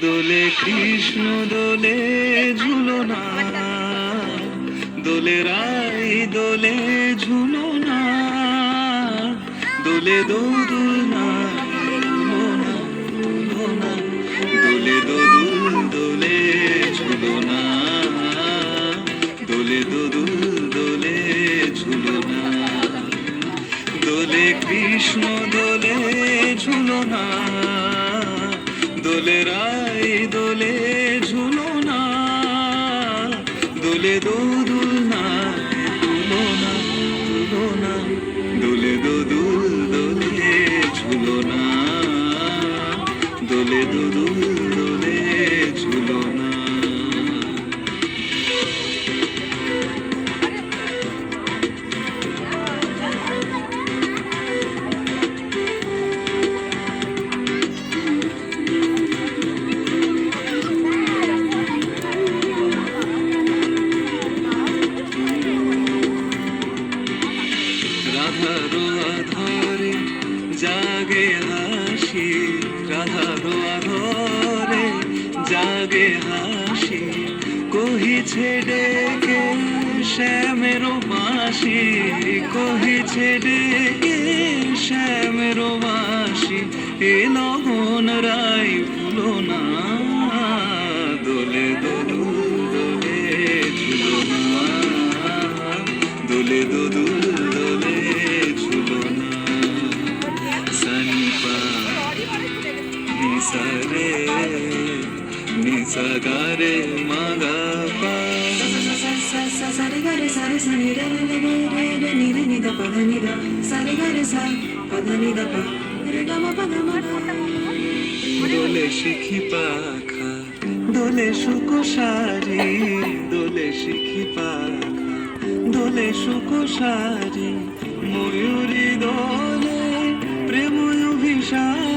দোলে কৃষ্ণ দোলে ঝুলনা, দোলে রাই দোলে ঝুলনা, দোলে দোদুলনা ঝুলনা ঝুলনা, দোলে দোদুল দোলে ঝুলনা, দোলে দোদুল দোলে ঝুলনা, দোলে কৃষ্ণ দোলে ঝুলনা, দোলে রাই দোলে ঝুলনা, দোলে দোদুলনা ঝুলনা ঝুলনা, দোলে দোদুল দোলে ঝুলনা, দোলে দোদুল দোলে ঝুলনা। রাধারো আধারে জাগে হাসি, রাধারো আধারে জাগে হাসি, কহিছে ডেকে শ্যামেরো বাঁশি, কহিছে ডেকে শ্যামেরো বাঁশি, এ লগন রাই ভুলো না, দোলে দোদুল দোলে ঝুলনা, দোলে দোদুল দোলে ঝুলনা, সনিপা নিসারে নিসাগারে মাগা পা, সারে গারে সারে সানি রে রে রে রে রে নি রে নি দা পা ধা নি দা, সারে গারে সা পা ধা নি দা পা রে গা মা পা গা মা দা। দোলে শিখি পাখা দোলে সুকোষারি, দোলে শিখি পাখা দোলে সুকোষারি, ময়ূরী দোলে প্রেম অভিসারী।